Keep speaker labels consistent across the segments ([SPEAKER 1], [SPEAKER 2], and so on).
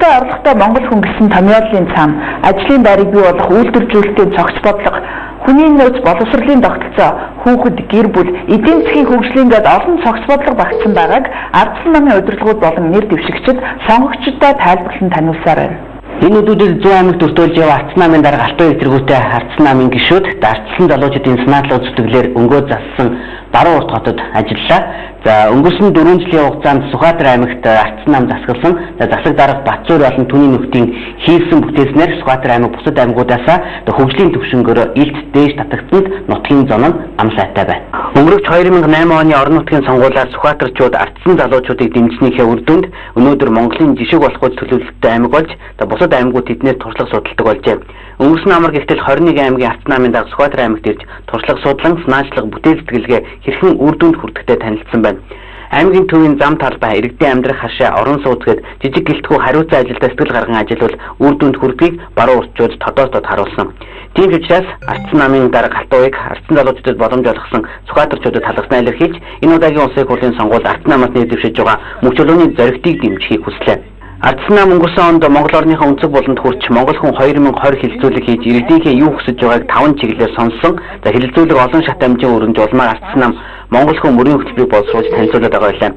[SPEAKER 1] Ажилдаа орлоготой монгол хүн гэсэн томьёолын цаам ажлын байрыг бий болох үйлдвэржүүлэлтийн цогц бодлого, хүний нөөц боловсролын тогтолцоо, хүүхэд, гэр бүл, эдийн засгийн хөгжлийн гээд олон цогц бодлого багтсан байгааг ардсан намын удирдлагууд болон нэр дэвшигчид сонгогчдод тайлбарлан таниулсаар байна.
[SPEAKER 2] Энэ үдүүдэд 100 аймагт өртөөлж яваа ардсан намын дарга алтан эвтэргүүтэй ардсан намын гишүүд ардсан залуучуудын санаатлал зүтгэлээр өнгөө зассан баруун урт хотод ажиллалаа. За өнгөрсөн 4 жилийн хугацаанд Сүхбаатар аймагт ардсан нам засагласан. Засаг дарга Батцуур болон түүний нөхдийн хийсэн бүтээснээр Сүхбаатар аймаг бусад аймагуудаас хөгжлийн төвшнгөөр илт дээж татагдсанд нутгийн зон нь ам сайтай байна. Өнгөрөх 2008 оны орон нутгийн сонгуулиар Сүхбаатарчууд ардсан залуучуудыг дэмжснийхээ үр дүнд өнөөдөр Монголын жишг болох төлөвлөлттэй аймаг болж бусад аймагууд тэднээс туршлага судалдаг болжээ. Өнгөрсөн амар гэтэл 21 аймгийн ардсан намын дарга Сүхбаатар аймагт ирж туршлага судлан санаачлаг бүтээл сэтгэлгээ хэрхэн үр дүнд хүрдэхтэй танилцсан байна. Аймгийн төвийн зам талбай, иргэдийн амьдрах хашаа, орон сууцгээд жижиг гэлтгүү хариуцсан ажилдаа сэтгэл гарган ажиллавал үр дүнд хүрдгийг баруун уртчууд тодорхойд харуулсан. Тийм ч учраас ардсан намын дарга Алтууыг ардсан залуучуудад боломж олгосон Сүхбаатарчуудад талархсан илэрхийлж энэ удаагийн улсын хурлын сонгуульд ардсан намаас нэр дэвшиж байгаа мөнх чулууны зоригтыг дэмжихийг хүслээ. Ардсан нам өнгөрсөн онд Монгол орныхоо өнцөг болонд хүрч Монгол хүн 2020 хилцүүлэг хийж иргэдийнхээ юу хүсэж байгааг 5 чиглэлээр сонссон. За хилцүүлэг олон шат амжийн өргөнд улмаар ардсан нам Монгол хүн мөрийн хөтөлбөрийг боловсруулж танилцуулаад байгаа байлаа.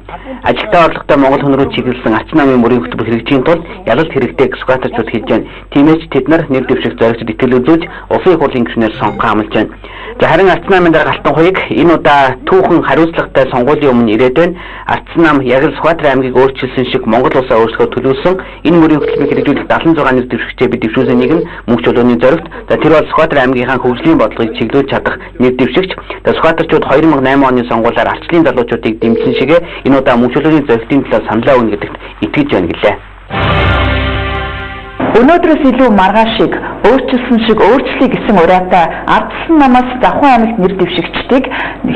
[SPEAKER 2] Ажилтаа орлоготой Монгол хүн рүү чиглэсэн ардсан намын мөрийн хөтөлбөр хэрэгжийн тулд ялалт хэрэгтэйг Сүхбаатарчууд хийж байна. Тиймээс ч тэд нар нэр дэвших зоригчд итгэл үзүүлж улсын хурлын гишүүнээр сонгох амлаж байна. За харин ардсан намын дарга Алтан хуйг энэ удаа түүхэн хариуцлагатай сонгуулийн өмнө ирээд байна. Ардсан нам яг л Сүхбаатар аймгийг өөрчилсөн шиг Монгол улсаа өөрсдөө төлөвлөсөн энэ мөрийн хөтөлбөрийг хэрэгжүүлэх 76 нэр дэвшигчээ бид дэвшүүлсэн нэг нь мөнх чулууны зоригт. За тэр бол Сүхбаатар аймгийнхаа хөгжлийн бодлогыг чиглүүлж чадах нэр дэвшигч. За Сүхбаатарчууд 2008 оны сонгуулиар ардчлалын залуучуудыг дэмжсэн шигээ энэ удаа мөнх чулууны зоригтын төлөө саналаа өгнө гэдэгт итгэж байна гэлээ.
[SPEAKER 1] Өнөөдрөөс илүү маргаашиг өөрчилсөн шиг өөрчлөе гэсэн ураатай ардсан намаас Завхан аймагт нэр дэвшигчдийг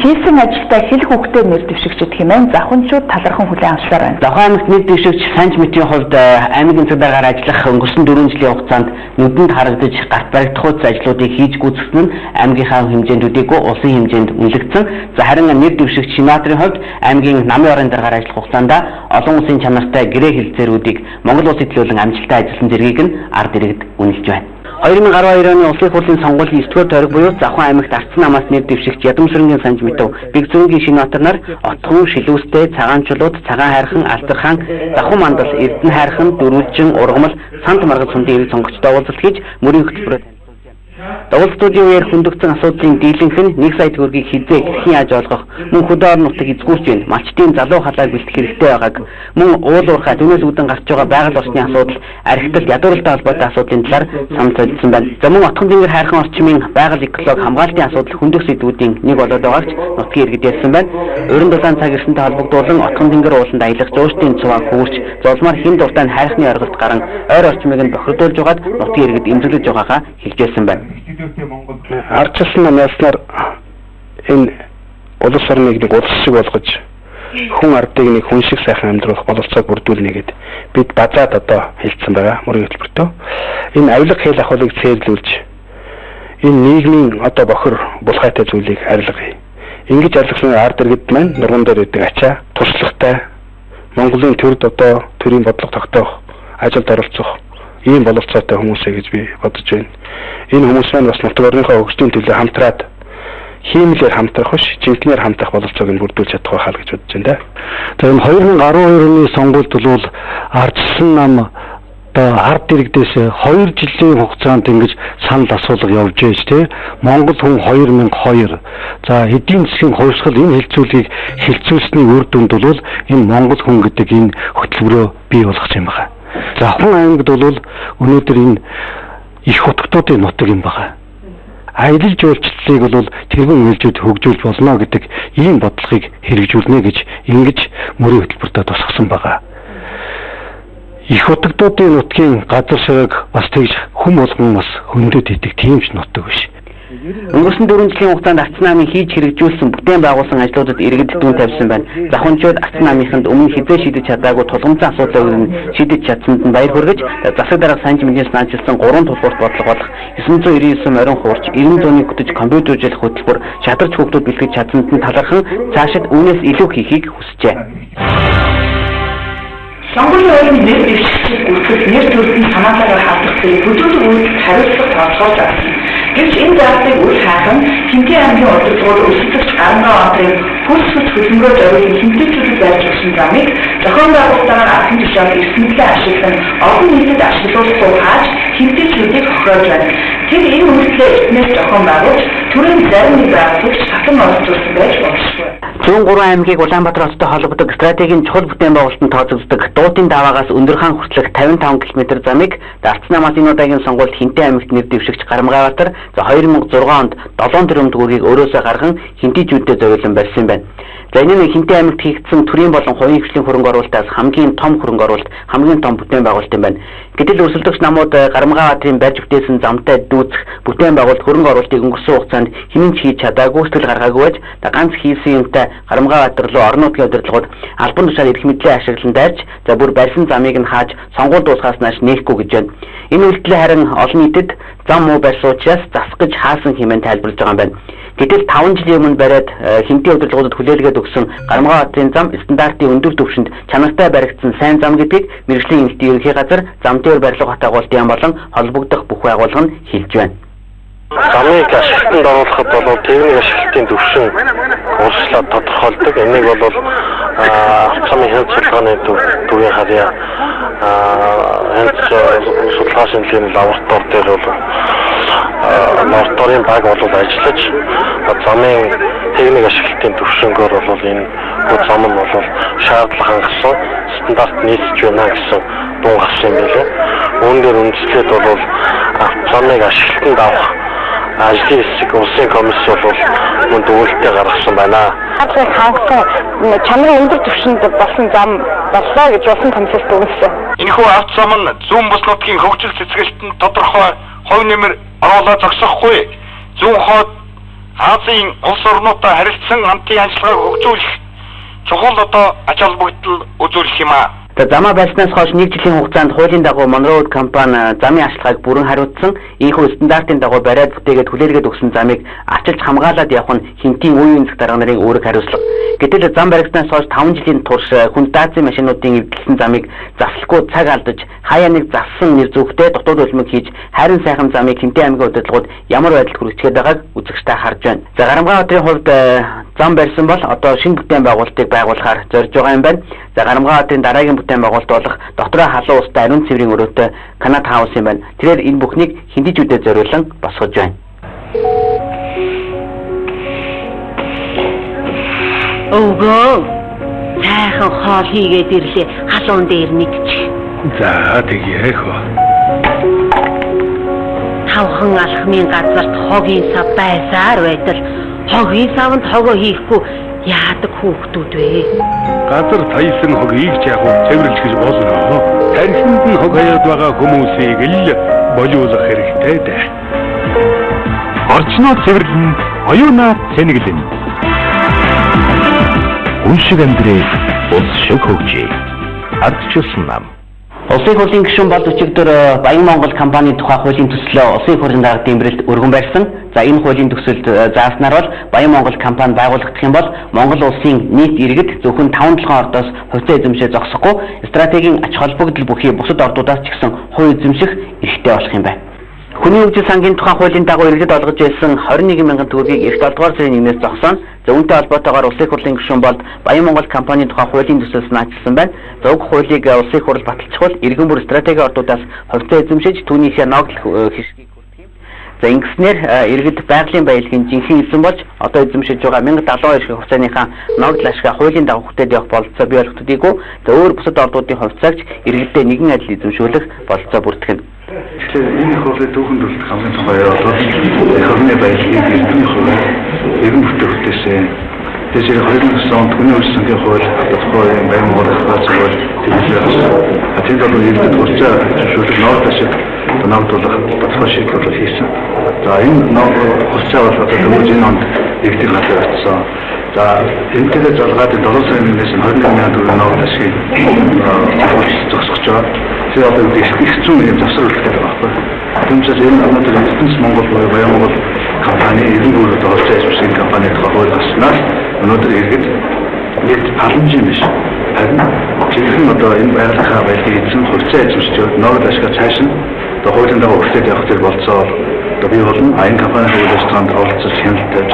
[SPEAKER 1] хийсэн ажилдаа хэл хүүхдээ нэр дэвшигчд хэмээн завханчууд талархан хүлээн авсаар байна.
[SPEAKER 2] Завхан аймагт нэр дэвшигч Санж Мэтийн хувьд аймгийн цэвэргээр ажиллах өнгөрсөн 4 жилийн хугацаанд нүдэнд харагдаж гарт баригдах үйл ажлуудыг хийж гүйцэтгэсэн нь аймгийнхаа хэмжээнд үдээгүй улсын хэмжээнд үнэлэгдсэн. За харин нэр дэвшигч Шинаатрын хувьд аймгийн намын орон даргаар ажиллах хугацаанд олон улсын чанартай гэрээ хэлцээрүүдийг Монгол улсыг төлөөлөн амжилттай ажилласан зэргийг нь ард иргэд үнэлж байна. 2012 оны улсын хурлын сонгуулийн 9-р тойрог буюу Завхан аймагт ардсан намаас нэр дэвшигч Ядамсрынгийн Санж Мэтэв, Бэгзүрэнгийн Шинаатар нар Отхон, Шилүүстэй, Цагаанчулууд, Цагаан хайрхан, Алдархан, Завхан мандал, Эрдэнэ хайрхан, Дөрвөлжин, Ургамал, Сант Маргал цундын иргэд сонгогчдод уулзалт хийж мөрийн хөтөлбөрөөр Дагуулстуудын үеэр хөндөгдсөн асуудлын дийлэнх нь 1 сая төгрөгийг хизээ гэрхийн яаж олгох, мөн хөдөө орон нутгийг эзгүүрч байна. Малчдын залуу халааг бэлтгэх хэрэгтэй байгааг, мөн уул уурхай түүнээс үүдэн гарч байгаа байгаль орчны асуудал, архитект ядууралтай холбоотой асуудлын талаар санал солилцсон байна. За мөн Отхон тэнгэр хайрхан орчмын байгаль экологи хамгаалтын асуудал хөндөх сэдвүүдийн нэг болоод байгаач нутгийн иргэд ярьсан байна. Өрн дулаан цаг ирсэнтэй холбогдуулан Отхон тэнгэр ууланд аялах зуурчдын цуваа хөвөрч, золмоор хин дуртай хайрхны оргилд гарan ойр орчмыг нь бохирдуулж байгаад нутгийн иргэд эмзэглэж байгаагаа хэлжсэн байна.
[SPEAKER 3] Ардчилсан намнаар энэ улс орныг нэг улс шиг болгож хүн ардыг нэг хүн шиг сайхан амьдруулах бололцоог бүрдүүлнэ гэд бид базаад одоо хэлсэн байгаа мөрийн хөтөлбөртөө. Энэ авилга хэл ахуулыг цээрлүүлж энэ нийгмийн одоо бохир булхайтай зүйлийг арилгая. Ингэж арилгасан ард иргэд маань нурган дээр идэг ачаа туршлагатай Монголын төрд одоо төрийн бодлого тогтоох ажилд оролцох ийм боловцоотой хүмүүсээ гэж би бодож байна. Энэ хүмүүс маань бас нутаг орныхоо хөгжлийн төлөө хамтраад хиймлэр хамтрах биш, жинхнээр хамтрах боловцоог нь бүрдүүлж чадах байхаа гэж бодож байна.
[SPEAKER 4] За энэ 2012 оны сонгуульд бол ардчилсан нам ард иргэдээс 2 жилийн хугацаанд ингэж санал асуулга явж байж тээ. Монгол хүн 2002. За эдийн засгийн хувьсгал энэ хэлцүүлгийг хэлцүүлсний үр дүнд бол энэ Монгол хүн гэдэг энэ хөтөлбөрөө бий болгох юм байна. Завхан аймагт бол өнөөдөр энэ их хотгодын нутаг юм байна. Аялал жуулчлалыг бол тэргүүн үйлжүүд хөгжүүлж болно гэдэг ийм бодлогыг хэрэгжүүлнэ гэж ингэж мөрийн хөтөлбөртөө тусгасан байна. Их хотгодын нутгийн газар ширэг бас тэгж хүм болгон бас хөндөд идэг тийм ч нутаг биш.
[SPEAKER 2] Өнгөрсөн 4 жилийн хугацаанд ардсан намын хийж хэрэгжүүлсэн бүтээн байгуулсан ажлуудад иргэд дүн тавьсан байна. Завханчууд ардсан намынханд өмнө хизээ шийдэж чадаагүй тулгымцсан асуудлыг шийдэж чадсанд нь баяр хүргэж, засаг дарга Санж Мэтийн санаачилсан 3 тулгуурт бодлого болох 999 морин хуурч, 90 зууны хөтөж компьютержлэх хөтөлбөр, шадарч хүүхдүүд бэлтгэж чадсанд нь талархан цаашид үүнээс илүү хийхийг хүсжээ.
[SPEAKER 1] Сонгуулийн нэр дэвшигчид үлдэх нэр бодлогоор заасан. Гэвч энэ заалтыг үл хаасан Хинтээ аймгийн удирдлагууд өсөлтөж Гарамгаа Батрын хөлсөж хөдөлмөрөөр зориулсан хинтээчүүдэд барьж өгсөн замыг зохион байгуулалтаар архин тушаал эрсэндлээ ашиглан олон нийтэд ашиглуулахгүй хааж хинтээчүүдийг хохироож байна. Тэр энэ үйлдэлээ эртнээс зохион байгуулж төрийн зарим нэг байгуулагч татан оролцуулсан байж болшгүй.
[SPEAKER 2] 103 аймгийг Улаанбаатар хоттой холбодог стратегийн чухал бүтээн байгуулалтанд тооцогддог Дуутын даваагаас Өндөрхан хүртэлх 55 км замыг Дарцнамаас энэ удаагийн сонгуульд Хинтээ аймагт нэр дэвшигч Гарамгаабатар 2006 онд 7 тэрбум төгрөгийг өөрөөсөө гарган хинтээчүүдэд зориулсан барьсан байна. За энэ нь Хинтээ аймагт хийгдсэн төрийн болон хувийн хөгжлийн хөрөнгө оруулалтаас хамгийн том хөрөнгө оруулалт, хамгийн том бүтээн байгуулалт юм байна. Гэтэл өрсөлдөгч намууд Гарамгаабатрын барьж бүтээсэн замтай дүүцэх бүтээн байгуулалт хөрөнгө оруулалтыг өнгөрсөн хугацаанд хинэн ч хийж чадаагүй, сэтгэл гаргаагүй байж ганц хийсэн юмтай Гарамгаабатар руу орон нутгийн удирдлагууд албан тушаал эрх мэдлээ ашиглан дайрч за бүр барьсан замыг нь хааж сонгуул дуусгаас нааш нээхгүй гэж байна. Энэ үйлдэл харин олон нийтэд зам муу барьсан учраас засах гэж хаасан хэмээн тайлбарлаж байгаа юм байна. Гэтэл 5 жилийн өмнө бариад Хинтээ удирдлагуудад хүлээлгээд өгсөн Гарамгаабатрын зам стандартын өндөр түвшинд чанартай баригдсан сайн зам гэдгийг мэргэжлийн эмнэлгийн ерөнхий газар зам дээр барилга хот агуултын болон холбогдох бүх байгууллага нь хэлж байна.
[SPEAKER 3] Замыг ашиглалтанд оруулахад бол техник ашиглалтын түвшин урьдчилан тодорхойлдог. Энийг бол замын хяналт судалгааны төвийн харьяа хяналт судалгаа шинжилгээний лаборатори дээр бол лабораторийн баг бол ажиллаж замын техник ашиглалтын түвшингөөр бол энэ зам нь бол шаардлага хангасан стандарт нийцэж байна гэсэн дуу гарсан юм билээ. Үүн дээр үндэслээд бол замыг ашиглалтанд авах ажлын хэсэг улсын комисс бол мөн төвлөлтөд гаргасан байна.
[SPEAKER 5] Хангасан чанарын өндөр түвшинд болсон зам боллоо гэж улсын комиссээс дүгнэсэн.
[SPEAKER 6] Энэхүү авто зам нь зүүн бус нутгийн хөгжил цэцгэлтэнд тодорхой хувь нэмэр оруулаа зогсохгүй. Зүүн хойд Азийн улс орнуудтай харилцсан хамтын ажиллагааг хөгжүүлэх чухал ач холбогдол үзүүлэх юм аа.
[SPEAKER 2] Замаа барьснаас хойш 1 жилийн хугацаанд хуулийн дагуу Монроуд компани замын ашиглагыг бүрэн хариуцсан. Ийхүү стандартын дагуу бариад бүтээгээд хүлээлгээд өгсөн замыг арчилж хамгаалаад явах нь Хинтийн үеийн зах дарга нарын үүрэг хариуцлага. Гэтэл зам баригснаас хойш 5 жилийн турш хүнд даацын машинуудын эвдэлсэн замыг заслахгүй цаг алдаж хаяа нэг зассан нэр зүгтээ дотоод улмыг хийж хайрын сайхан замыг Хинтээ аймгийн удирдлагууд ямар байдалд хүргэчихэд байгааг үзэгчтэй харж байна. За Гарамгаабатрын хувьд зам барьсан бол одоо шинэ бүтээн байгуулалтыг байгуулахаар зорж байгаа юм байна. За Гарамгаабатрын дараагийн бүтээн байгуулалт болох дотроо халуун устай ариун цэврийн өрөөтэй Канад хаус юм байна. Тэрээр энэ бүхнийг хинтээчүүдэд зориулан босгож байна.
[SPEAKER 7] Өвгөө сайхан хоол хийгээд ирлээ халуун дээр нэгчих.
[SPEAKER 3] За тэгье хөө.
[SPEAKER 7] Тавхан алхмын газарт хогийн сав байсаар байтал хогийн савнд хогоо хийхгүй яадаг хүүхдүүд вэ?
[SPEAKER 3] Газар тайсан хогийг ч яг цэвэрлж гэж болно. Танхимд нь хог хаяад байгаа хүмүүсийг л болиулах хэрэгтэй дээ.
[SPEAKER 8] Орчноо цэвэрлэн, оюунаа цэнэглэн. Үншиг амьдрээ ус шиг хөгжээ. Ардчилсан нам.
[SPEAKER 2] Улсын хурлын гишүүн бол өчигдөр Баян Монгол компанийн тухай хуулийн төслөө улсын хурлын дарга дэмбэрэлд өргөн барьсан. За энэ хуулийн төсөлд зааснаар бол Баян Монгол компани байгуулагдах юм бол Монгол улсын нийт иргэд зөвхөн 5-7 ордоос хувьцаа эзэмшээ зогсохгүй стратегийн ач холбогдол бүхий бусад ордуудаас ч гэсэн хувь эзэмших эрхтэй болох юм байна. Хүний хөгжил сангийн тухай хуулийн дагуу иргэд олгож байсан 21 мянган төгрөгийг эх 7 дугаар сарын 1-ээс зогсооно. За үүнтэй холбоотойгоор улсын хурлын гишүүн бол Баян Монгол компанийн тухай хуулийн төсөлд наачилсан байна. За уг хуулийг улсын хурл баталчих бол иргэн бүр стратегийн ордуудаас хувьцаа эзэмшиж түүнийхээ ногдол хэсгийг хүргэх юм. За ингэснээр иргэд байгалийн баялагын жинхэнэ эзэн болж одоо эзэмшиж байгаа 1072 шиг хувьцааныхаа ногдол ашгаа хуулийн дагуу хүртээд явах бололцоо бий болох төдийгүй за өөр бусад ордуудын хувьцаагч иргэдэд нэгэн адил эзэмшүүлэх бололцоо бүртгэнэ.
[SPEAKER 3] Тэгэхээр энэ хуулийг дүүхэн төлөх хамгийн том баяр бол эхний баялагийг иргэн бүтээгдэхүүнээс Тэсэр 2009 онд хүний хөгжил сангийн хууль тодорхой Баян Монгол хууль тэмдэглэсэн. Тэнд бол иргэдэд хувьцаа зөвшөөрлөг норм ашиг ногдуулах тодорхой шийдлүүд хийсэн. За энэ хувьцаа бол одоо дөрвөн онд иргэдийн газар очсон. За энэгээр залгаад 7 сарын 1-ээс 21 мянган төгрөгийн ногдол ашиг зогсож байгаа. Тэр одоо их зүүн нэг завсруулалттай байгаа байхгүй. Түүнээс энэ өнөөдөр Эрдэнэс Монгол Баян Монгол компани иргэн бүр одоо хувьцаа эзэмших компани тухай гарснаас өнөөдөр иргэд нэг халамжийн биш. Харин жинхэнэ одоо энэ байгалийнхаа баялагийг эзэн хувьцаа эзэмшиж ногдол ашиг цааш нь одоо хуулийн дагуу хүртээд явах зэрэг болцоо
[SPEAKER 9] би болон аян компанийн үйл ажиллагаанд оролцож хяналтаж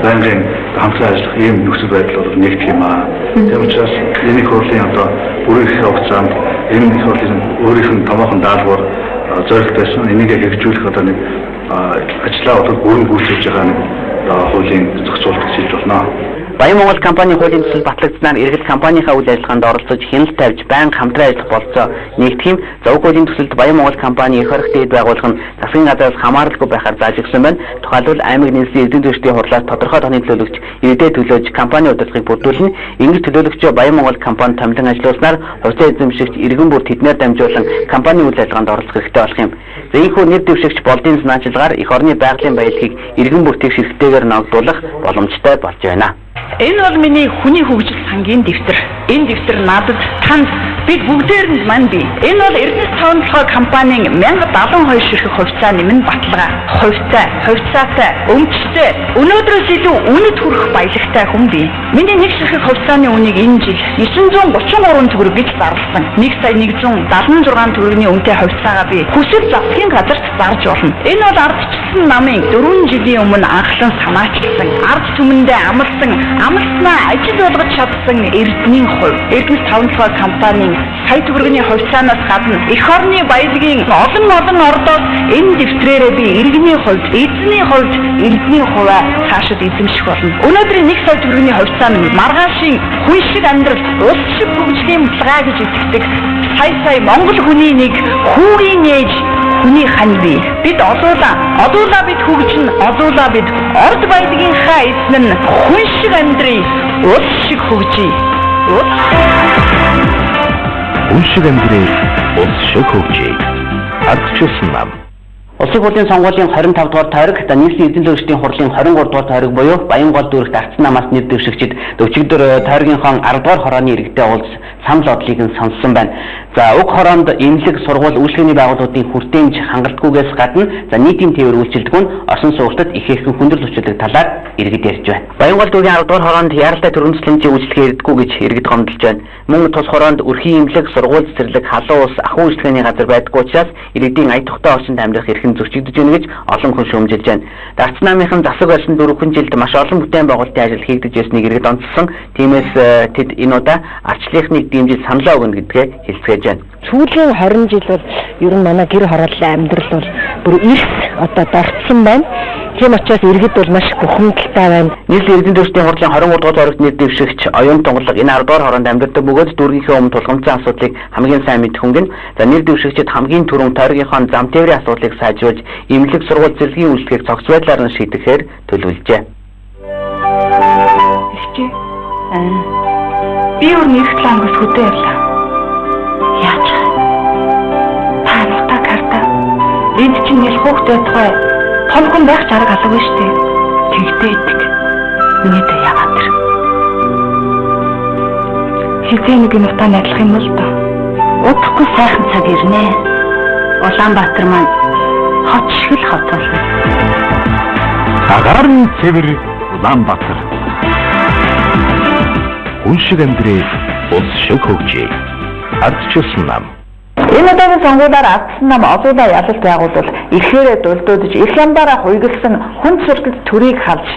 [SPEAKER 9] байнгын хамтран ажиллах ийм нөхцөл байдал бол нэгдэх юм аа. Тийм учраас энэ хурлын одоо бүрэн их хугацаанд энэ хурлын өөрийнх нь томоохон даалгавар зорилготойсон энийг хэрэгжүүлэх одоо нэг ажлаа одоо бүрэн гүйцэтгэж байгаа нэг хуулийн зохицуулт хийж болно.
[SPEAKER 2] Баян Монгол компани хуулийн төсөл батлагдсанаар иргэд компанийнхаа үйл ажиллагаанд оролцож хяналт тавьж байнга хамтран ажиллах болцоо нэгдэх юм. Зөв хуулийн төсөлд Баян Монгол компани их хоригт эд байгуулах нь засгийн газраас хамааралгүй байхаар зааж өгсөн байна. Тухайлбал аймаг нийслэлийн эдийн засгийн хурлаас тодорхой тооны төлөвлөгч иргэдэд төлөөж компани удирдлагыг бүрдүүлнэ. Ингэж төлөөлөгчөө Баян Монгол компани томилон ажиллуулснаар хувьцаа эзэмшигч иргэн бүр тэднээр дамжуулан компани үйл ажиллагаанд оролцох хэрэгтэй болох юм. За ийхүү нэр дэвшигч болдын санаачилгаар их орны байгалийн баялагийг иргэн бүр тэгш хэрэгтэйгээр ногдуулах боломжтой болж байна.
[SPEAKER 1] Энэ бол миний хүний хөгжил сангийн дэвтэр. Энэ дэвтэр надад танд бид бүгдээр нь мань бий. Энэ бол Эрдэнэс тавталгай компанийн 1072 ширхэг хувьцаа нэмэн баталгаа. Хувьцаатай, өмчтэй, өнөөдрөөс илүү үнэт хүрэх баялагтай хүн бий. Миний нэг ширхэг хувьцааны үнийг энэ жил 933 төгрөг гэж зарласан. 1,176 төгрөгийн үнэтэй хувьцаагаа би хүсэл засгийн газарт зарж болно. Энэ бол ардчилсан намын 4 жилийн өмнө анхлан санаачилсан, ард түмэндээ амлснаа ажил болгож чадсан Эрдэнийн хувь. Эрдэнэс тавталгай компанийн сая төгрөгийн хувьцаанаас гадна эх орны баялагын олон ордоос энэ дэвтрээрээ би иргэний хувьд, эзний хувьд Эрдэнийн хувиа цаашид эзэмших болно. Өнөөдрийн 1 сая төгрөгийн хувьцаа нь маргаашийн хүн шиг амьдрал, улс шиг хөгжлийн мулгаа гэж итгэдэг сая Монгол хүний нэг хүүгийн ээж хүний хань бий. Бид одуулаа бид хөгжин, одуулаа бид орд баялагынхаа эзэн нь хүн шиг амьдрий, улс шиг хөгжий.
[SPEAKER 8] Хүн шиг амьдрий, улс шиг хөгжий. Ардчилсан нам.
[SPEAKER 2] Улсын хурлын сонгуулийн 25 дугаар тойрог, нийслэлийн эзэн төлөвчдийн хурлын 23 дугаар тойрог буюу Баян гол дүүрэгт ардсан намаас нэр дэвшигчид өчигдөр тойрогийнхоо 10 дугаар хорооны иргэдэд уулз санал бодлыг нь сонссон байна. За уг хороонд эмнэлэг, сургууль, үйлчлэгээний байгууллагуудын хүртээмж хангалтгүйгээс гадна нийтийн тээвэр үйлчилдэг нь орсон суугчдад их хэрхэн хүндрэл учирдаг талаар иргэд ярьж байна. Баян гол дүүргийн 10 дугаар хороонд яаралтай төрөмцлөнчийн үйлчлэгээ ирдэггүй гэж иргэд гомдолж байна. Мөн тус хороонд өрхийн эмнэлэг, сургууль, цэцэрлэг, халуун ус, ахуй үйлчлэгээний газар байдаггүй учраас иргэдийн ая тухтай орчинд амьдрах зөрчигдөж байна гэж олон хүн шүүмжилж байна. Ардсан намынхан засаг барьсан 4 жилд маш олон бүтээн байгуулалтын ажил хийгдэж байсныг иргэд онцлсон. Тиймээс тэд энэ удаа арчлынхныг дэмжиж саналаа өгнө гэдгээ хэлцээж байна.
[SPEAKER 10] Сүүлийн 20 жил бол ер нь манай гэр хорооллын амьдрал бол бүр их одоо дорцсон байна. Тийм учраас иргэд бол маш бухимдалтай байна.
[SPEAKER 2] Нийслэлийн эзэн төлөвчдийн хурлын 23 дугаар тойрогт нэр дэвшигч оюун тунгалаг энэ 10 дугаар хороонд амьдардаг бөгөөд дүүргийнхээ өмнө тулгамдсан асуудлыг хамгийн сайн мэдэх хүн гэн. За нэр дэвшигчид хамгийн түрүүн тойрогийнхоо зам тээврийн асуудлыг сайжруулж, эмнэлэг, сургууль, цэцэрлэгийн үйлчлэгийг цогц байдлаар нь шийдэхээр төлөвлөжээ.
[SPEAKER 1] Би өөр нэгт ангас хөдөө явлаа. Яаж та нутаг карта. Энд чинь нэл хөөхтэй тухай том хүн байх чарга алга шүү дээ. Тэгтээ идэх. Минийд яагаад тэр. Хитээ нэг нутаа найдлах юм бол доо.
[SPEAKER 7] Удахгүй сайхан цаг ирнэ. Улаанбаатар маань хот шиг л хот болно.
[SPEAKER 8] Агаар нь цэвэр Улаанбаатар. Хүн шиг амьдрий, улс шиг хөгжий. Ардчилсан нам.
[SPEAKER 1] Энэ удаагийн сонгуулиар ардсан нам олуулаа ялалт байгуулвал ирэхээрээ дулдуудж эрх ямдаараа хуйгалсан хүн сурталт төрийг халж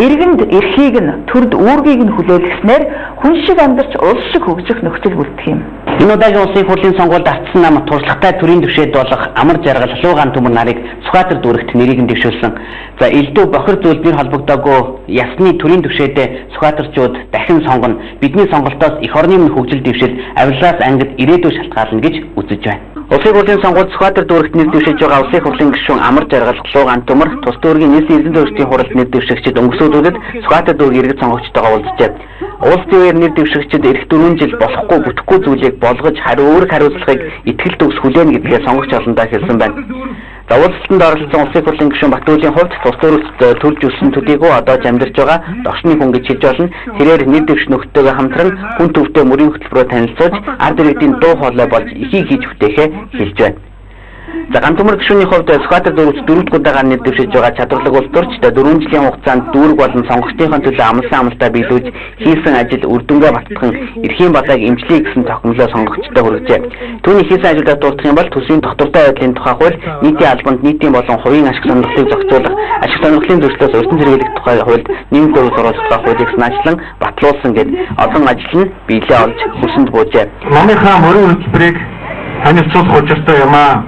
[SPEAKER 1] иргэнд эрхийг нь төрд үүргийг нь хүлээлгэснээр хүн шиг амьдарч улс шиг хөгжих нөхцөл бүрдэх юм.
[SPEAKER 2] Энэ удаагийн улсын хурлын сонгуульд ардсан нам туршлагатай төрийн түвшээд болох амар жаргал халуугаан төмөр нарыг Сүхбаатар дүүрэгт нэрийг нь дэвшүүлсэн. За элдв бохир зүйлбэр холбогдоогүй ясны төрийн түвшээдээ Сүхбаатарчууд дахин сонгоно. Бидний сонголтоос эх орны өмнө хөгжил дэвшил авирлаас ангид ирээдүйн шалтгаална гэж үзэж байна. Улсын хурлын сонгуульд Сүхбаатар дүүрэгт нэр дэвшиж байгаа улсын хурлын гишүүн амар жаргал халуугаан төмөр тус дүүргийн нийслэлийн эзэн төлөвчдийн хуралд нэр дэвшигчид өнгөрсөөлөд Сүхбаатар дүүргийн иргэд сонгогчдойгоо уулзжээ. Улс төвээр нэр дэвшигчид эх 4 жил болохгүй бүтэхгүй зүйлийг болгож өөрөг хариуцлагыг итгэл төгс хүлээнэ гэдгээ сонгогч олондоо хэлсэн байна. Уулзалтанд оролцсон улсын хурлын гишүүн Батүлийн хувьд тус дүүрэгт төрж өссөн төдийгүй одоо ч амьдарч байгаа догшны хүн гэж хэлж болно. Тэрээр нэр дэвш нөхдөйгөө хамтран хүн төвтэй мөрийн хөтөлбөрөөр танилцуулж ард иргэдийн дуу хоолой болж ихийг хийж бүтээхээ хэлж байна. За ганц төмөр гишүүний хувьд Сүхбаатар дөрөвч дөрөвд удаагаар нэр дэвшиж байгаа чадварлаг улс төрч 4 жилийн хугацаанд дүүрэг болон сонгогчдын төлөө амлсан амлалтаа биелүүлж хийсэн ажил үр дүнгээ баттган эрхийн балайг эмчлэе гэсэн тохиомлоо сонгогчдод хүргэжээ. Түүний хийсэн ажилдаа дурдах юм бол төсвийн доктортой байдлын тухай хууль, нийтийн албанд нийтийн болон хувийн ашиг сонирхлыг зохицуулах, ашиг сонирхлын зөрчлөөс өртөн зэрэглэх тухай хуульд нийгэм төрөл оруулах тухай хуулийг санаачлан батлуулсан гэд олон ажил нь биелээ олж хүсэнд буужээ.
[SPEAKER 6] Манайхаа мөрийн хөтөлбөрийг танилцуулах учиртай юм аа.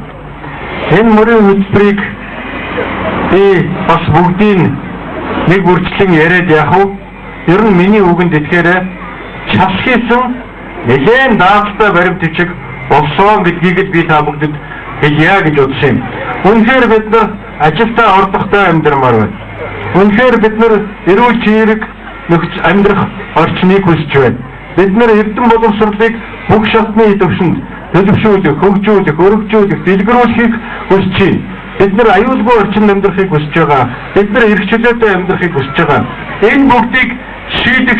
[SPEAKER 6] Энэ мөрийн хөтөлбөрийг би бас бүгдийг нэг бүрчлэн яриад яах вэ? Ер нь миний үгэнд итгэхээр шалх хийсэн нэгэн дааталтай баримт бичиг болсон гэдгийг би та бүгдэд хэлье гэж бодсон юм. Үнэхээр бид нар ажилдаа ордохтой амьдрмаар байна. Үнэхээр бид нар эрүүл чирэг амьдрах орчныг хүсэж байна. Бид нар эрдэм боловсролыг бүх шатны төвшөнд төлөвшүүлэх, хөгжүүлэх, өргөжүүлэх, дэлгэрүүлэхийг хүсэж байна. Бид нар аюулгүй орчинд амьдрахыг хүсэж байгаа. Бид нар эрх чөлөөтэй амьдрахыг хүсэж байгаа. Энэ бүгдийг шийдэн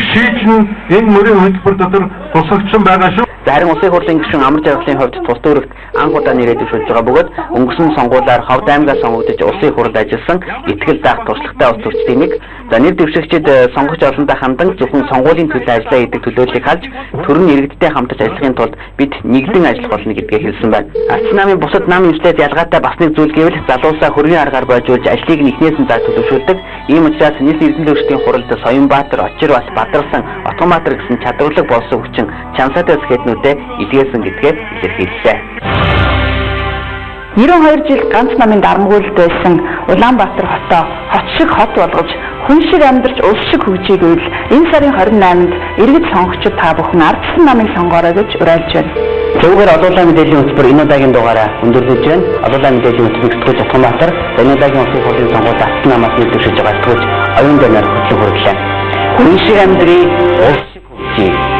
[SPEAKER 6] энэ мөрийн хөтөлбөр дотор тусгагдсан байгаа шүү.
[SPEAKER 2] Харин улсын хурлын гишүүн Амар жаргалын хувьд тус дүүрэгт анх удаа нэрээ дэвшүүлж байгаа бөгөөд өнгөрсөн сонгуулиар Ховд аймгаас сонгогдож улсын хурлд ажилласан итгэл заах туршлагатай улс төрчдийн нэг. За нэр дэвшигчид сонгогч олонтой хандан зөвхөн сонгуулийн төлөө ажиллаа гэдэг төлөвлөлийг халж төрийн иргэдтэй хамтарч ажиллахын тулд бид нэгдэн ажиллах болно гэдгээ хэлсэн байна. Ардчилсан намын бусад нам эмчлээд ялгаатай бас нэг зүйл гэвэл залуусаа хөргийн аргаар бойжуулж ажлыг нэгнээс нь заа төлөвшүүлдэг. Ийм учраас нийт эрдэнэ төвчдийн хуралд Соёнбаатар, Очирбас, Бадарсан, Отгонбаатар гэсэн чадварлаг болсон хүчин чансаатай сэднүүдэд илгээсэн гэдгээ илэрхийллээ.
[SPEAKER 1] 92 жил ганц намын дарамгуйлд байсан Улаанбаатар хотоо хот шиг хот болгож хүн шиг амьдарч улс шиг хөгжийг үйл энэ сарын 28-нд иргэд сонгогчид та бүхэн ардчилсан намыг сонгоорой гэж уриалж байна.
[SPEAKER 2] Зөвхөн олуулаа мэдээллийн хөтөлбөр энэ удаагийн дугаараа өндөрлөж байна. Олуулаа мэдээллийн хөтөлбөрийг сэтгүүлж Отгонбаатар энэ удаагийн улсын хурлын сонгуульд ардчилсан намаас нэр дэвшиж байгаа сэтгүүлж оюун данаар хөтлөн хүргэлээ. Хүн шиг амьдрий, улс шиг хөгжий.